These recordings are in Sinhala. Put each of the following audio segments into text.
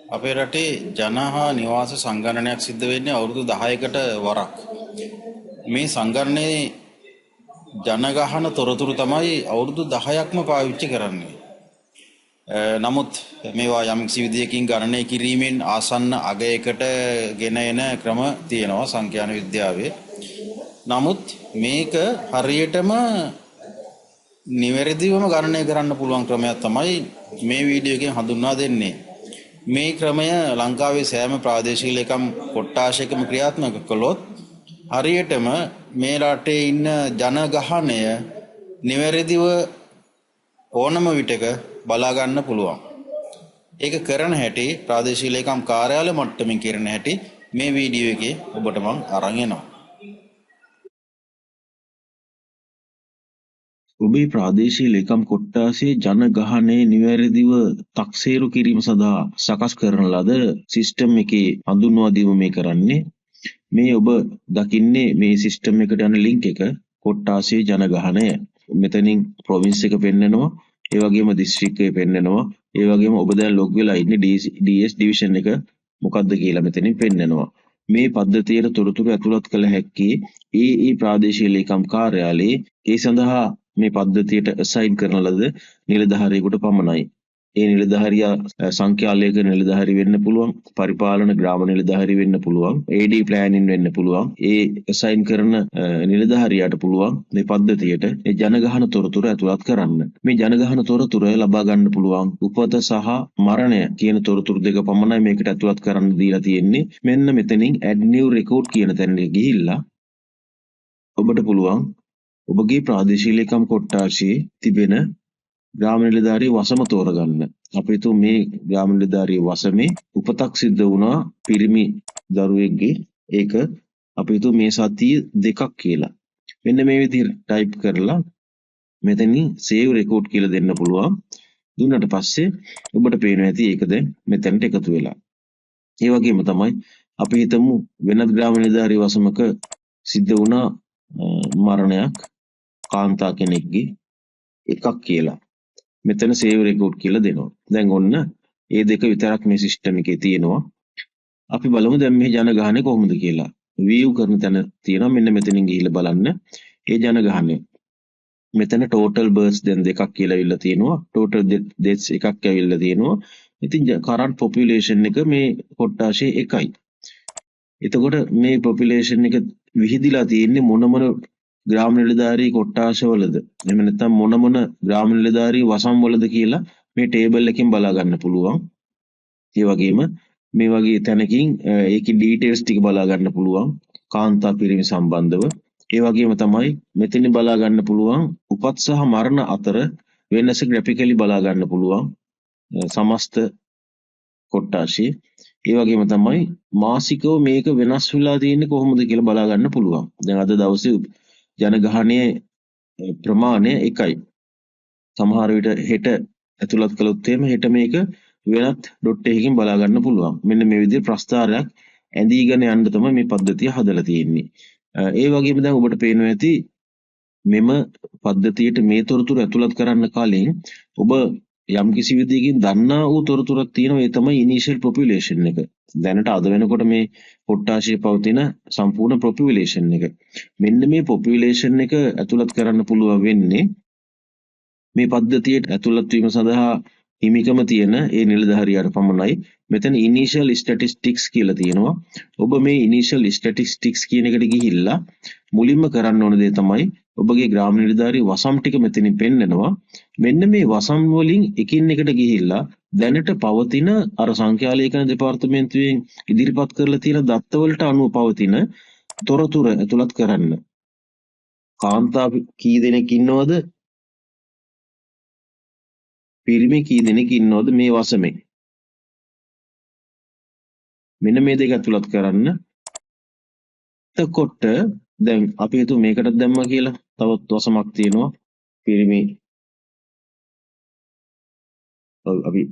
අපේ රටේ ජන හා නිවාස සංගණනයක් සිද්ධ වෙන්නේ අවුරුදු 10කට වරක්. මේ සංගණනයේ ජනගහන තොරතුරු තමයි අවුරුදු 10ක්ම පාවිච්චි කරන්නේ. නමුත් මේවා යම්කිසි විදියකින් ගණනය කිරීමෙන් ආසන්න අගයකට ගෙන එන ක්‍රම තියෙනවා සංඛ්‍යාන විද්‍යාවේ. නමුත් මේක හරියටම නිවැරදිවම ගණනය කරන්න පුළුවන් ක්‍රමයක් තමයි මේ වීඩියෝ එකෙන් හඳුන්වා දෙන්නේ. මේ ක්‍රමය ලංකාවේ සෑම ප්‍රාදේශීය ලේකම් කොට්ටාශයකම ක්‍රියාත්මක කළොත් හරියටම මේ රටේ ඉන්න ජනගහනය නිවැරදිව ඕනම විටක බලා ගන්න පුළුවන්. ඒක කරන හැටි ප්‍රාදේශීය ලේකම් කාර්යාලය මට්ටමින් කරන හැටි මේ වීඩියෝ එකේ ඔබට මම අරන් එනවා. ඔබේ ප්‍රාදේශීය ලේකම් කොට්ටාසේ ජනගහනය නිවැරදිව තක්සේරු කිරීම සඳහා සකස් කරන ලද සිස්ටම් එකේ හඳුන්වා දීම මේ කරන්නේ. මේ ඔබ දකින්නේ මේ සිස්ටම් එකට යන ලින්ක් එක කොට්ටාසේ ජනගහනය. මෙතනින් ප්‍රොවින්ස් එක පෙන්නනවා, ඒ වගේම දිස්ත්‍රික්කය පෙන්නනවා, ඒ වගේම ඔබ දැන් ලොග් වෙලා ඉන්නේ DS ඩිවිෂන් එක මොකක්ද කියලා මෙතනින් පෙන්නනවා. මේ පද්ධතියට තොරතුරු ඇතුළත් කළ හැක්කේ ඒ ප්‍රාදේශීය ලේකම් කාර්යාලයේ ඒ සඳහා මේ පද්ධතියට අසයින් කරන ලද නිලධාරියෙකුට පමණයි. ඒ නිලධාරියා සංඛ්‍යාලයක නිලධාරි වෙන්න පුළුවන්, පරිපාලන ග්‍රාම නිලධාරි වෙන්න පුළුවන්, AD ප්ලෑනින් වෙන්න පුළුවන්. ඒ අසයින් කරන නිලධාරියාට පුළුවන් මේ පද්ධතියට ඒ ජනගහන තොරතුරු ඇතුළත් කරන්න. මේ ජනගහන තොරතුරු ලබා ගන්න පුළුවන් උපත සහ මරණය කියන තොරතුරු දෙක පමණයි මේකට ඇතුළත් කරන්න දීලා තියෙන්නේ. මෙන්න මෙතනින් add new record කියන තැනට ගිහිල්ලා ඔබට පුළුවන් ඔබගේ ප්‍රාදේශීය ලේකම් කොට්ටාශයේ තිබෙන ග්‍රාම නිලධාරී වසම තෝරගන්න. අපි හිතමු මේ ග්‍රාම නිලධාරී වසමේ උපතක් සිද්ධ වුණා පිරිමි දරුවෙක්ගේ. ඒක අපි හිතමු මේ සතිය 2ක් කියලා. මෙන්න මේ විදිහට ටයිප් කරලා මෙතනින් save record කියලා දෙන්න පුළුවන්. දුන්නට පස්සේ ඔබට පේනවා ඇති ඒක දැන් මෙතනට එකතු වෙලා. ඒ වගේම තමයි අපි හිතමු වෙනත් ග්‍රාම නිලධාරී වසමක සිද්ධ වුණා මරණයක් කාන්තා කෙනෙක්ගේ එකක් කියලා. මෙතන save record කියලා දෙනවා. දැන් ඔන්න මේ දෙක විතරක් මේ සිස්ටම් එකේ තියෙනවා. අපි බලමු දැන් මේ ජනගහනය කොහොමද කියලා. view කරන තැන තියෙනවා. මෙන්න මෙතනින් ගිහිල්ලා බලන්න. ඒ ජනගහනය. මෙතන total births දැන් දෙකක් කියලා අවිල්ලා තියෙනවා. total deaths එකක් ඇවිල්ලා තියෙනවා. ඉතින් current population එක මේ කොට්ටාශයේ එකයි. එතකොට මේ population එක විහිදිලා තියෙන්නේ මොන ග්‍රාම නිලධාරී කොට්ටාශවලද? එහෙම නැත්නම් මොන ග්‍රාම නිලධාරී වසම් වලද කියලා මේ ටේබල් එකෙන් බලා ගන්න පුළුවන්. ඒ වගේම මේ වගේ තැනකින් ඒකේ ඩීටේල්ස් ටික බලා ගන්න පුළුවන් කාන්තා පිරිමි සම්බන්ධව. ඒ වගේම තමයි මෙතන බලා ගන්න පුළුවන් උපත් සහ මරණ අතර වෙනස ග්‍රැෆිකලි බලා ගන්න පුළුවන් සමස්ත කොට්ටාශයේ. ඒ වගේම තමයි මාසිකව මේක වෙනස් වෙලා තියෙන්නේ කොහොමද කියලා බලා ගන්න පුළුවන්. දැන් අද දවසේ ජනගහනයේ ප්‍රමාණය එකයි. සමහර විට හෙට ඇතුළත් කළොත් එහෙම හෙට මේක වෙනත් ඩොට් එකකින් බලා ගන්න පුළුවන්. මෙන්න මේ විදිහේ ප්‍රස්ථාරයක් ඇඳීගෙන යන්න තමයි මේ පද්ධතිය හදලා තියෙන්නේ. ඒ වගේම දැන් ඔබට පේනවා ඇති මෙම පද්ධතියට මේ තොරතුරු ඇතුළත් කරන්න කලින් ඔබ යම්කිසි විදිහකින් දන්නා වූ තොරතුරක් තියෙනවා. ඒ තමයි ඉනිෂියල් පොපියුලේෂන් එක. දැනට අද වෙනකොට මේ කොට්ටාශයේ පවතින සම්පූර්ණ පොපියුලේෂන් එක. මෙන්න මේ පොපියුලේෂන් එක ඇතුළත් කරන්න පුළුවන් වෙන්නේ මේ පද්ධතියට ඇතුළත් වීම සඳහා හිමිකම තියෙන ඒ නිලධාරියාට පමණයි. මෙතන ඉනිෂියල් ස්ටැටිස්ටික්ස් කියලා තියෙනවා. ඔබ මේ ඉනිෂියල් ස්ටැටිස්ටික්ස් කියන එකට ගිහිල්ලා මුලින්ම කරන්න ඕන දේ තමයි ඔබගේ ග්‍රාම නිලධාරී වසම් ටික මෙතනින් පෙන්නනවා. මෙන්න මේ වසම් වලින් එකින් එකට ගිහිල්ලා දැනට පවතින අර සංඛ්‍යාලේඛන දෙපාර්තමේන්තුවෙන් ඉදිරිපත් කරලා තියෙන දත්තවලට අනුව පවතින තොරතුරු ඇතුළත් කරන්න. කාන්තා කී දෙනෙක් ඉන්නවද? පිරිමි කී දෙනෙක් ඉන්නවද මේ වසමේ? මෙන්න මේ දෙක ඇතුළත් කරන්න. එතකොට දැන් අපි හිතුව මේකටත් දැම්මා කියලා. තවත් වසමක් තියෙනවා. පිරිමි අපි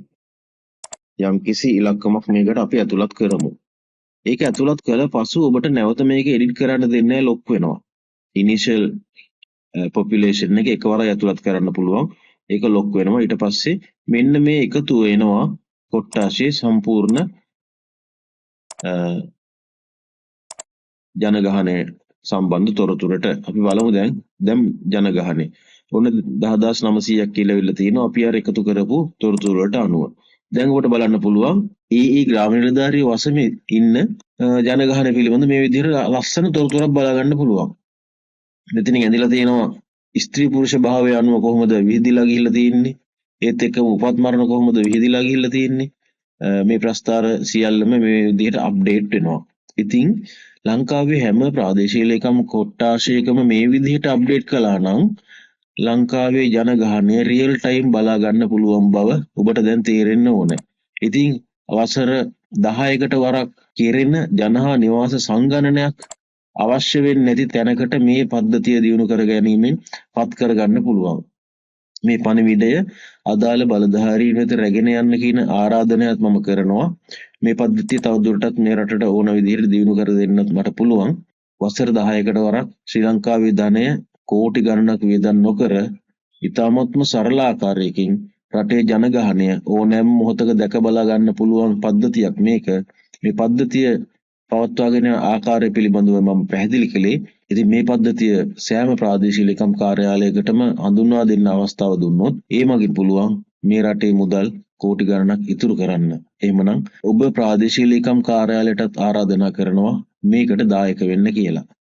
යම් කිසි ඉලක්කමක් මේකට අපි ඇතුළත් කරමු. ඒක ඇතුළත් කළ පසු ඔබට නැවත මේක එඩිට් කරන්න දෙන්නේ ලොක් වෙනවා. ඉනිෂියල් පොපියුලේෂන් එක එකවර ඇතුළත් කරන්න පුළුවන්. ඒක ලොක් වෙනවා. ඊට පස්සේ මෙන්න මේ එකතු වෙනවා කොට්ටාශයේ සම්පූර්ණ අ, ජනගහනය සම්බන්ධ තොරතුරට අපි බලමු දැන් ජනගහනය. ඔන්න 10900ක් කියලා වෙලා තියෙනවා අපි අර එකතු කරපු තොරතුරු වලට අනුව. දැන් ඔබට බලන්න පුළුවන් ඒ ග්‍රාම නිලධාරිය වසමේ ඉන්න ජනගහනය පිළිබඳ මේ විදිහට ලස්සන තොරතුරක් බලා ගන්න පුළුවන්. මෙතනින් ඇඳිලා තියෙනවා ස්ත්‍රී පුරුෂ භාවය අනුව කොහොමද විහිදිලා ගිහිල්ලා තියෙන්නේ. ඒත් එක්කම උපත් මරණ කොහොමද විහිදිලා ගිහිල්ලා තියෙන්නේ. මේ ප්‍රස්තාර සියල්ලම මේ විදිහට අප්ඩේට් වෙනවා. ඉතින් ලංකාවේ හැම ප්‍රාදේශීය ලේකම් කොට්ටාශයකම මේ විදිහට අප්ඩේට් කළා නම් ලංකාවේ ජනගහනය රියල් ටයිම් බලා ගන්න පුළුවන් බව ඔබට දැන් තේරෙන්න ඕනේ. ඉතින් වසර 10කට වරක් කෙරෙන ජනහා නිවාස සංගණනයක් අවශ්‍ය වෙන්නේ නැති තැනකට මේ පද්ධතිය දියුණු කර ගැනීමෙන් පත් කර ගන්න පුළුවන්. මේ පණිවිඩය අදාළ බලධාරීන් වෙත රැගෙන යන්න කියන ආරාධනයත් මම කරනවා. මේ පද්ධතිය තවදුරටත් මේ රටට ඕන විදිහට දියුණු කර දෙන්නත් මට පුළුවන්. වසර 10කට වරක් ශ්‍රී ලංකාවේ ධනය කෝටි ගණනක් වියදම් නොකර ඉතාමත්ම සරල ආකාරයකින් රටේ ජනගහනය ඕනෑම මොහොතක දැක බලා ගන්න පුළුවන් පද්ධතියක් මේක. මේ පද්ධතිය පවත්වාගෙන යන ආකාරය පිළිබඳව මම පැහැදිලි කළේ. ඉතින් මේ පද්ධතිය සෑම ප්‍රාදේශීය ලේකම් කාර්යාලයකටම හඳුන්වා දෙන්න අවස්ථාව දුන්නොත් ඒ මගින් පුළුවන් මේ රටේ මුදල් කෝටි ගණනක් ඉතුරු කරන්න. එහෙමනම් ඔබ ප්‍රාදේශීය ලේකම් කාර්යාලයටත් ආරාධනා කරනවා මේකට දායක වෙන්න කියලා.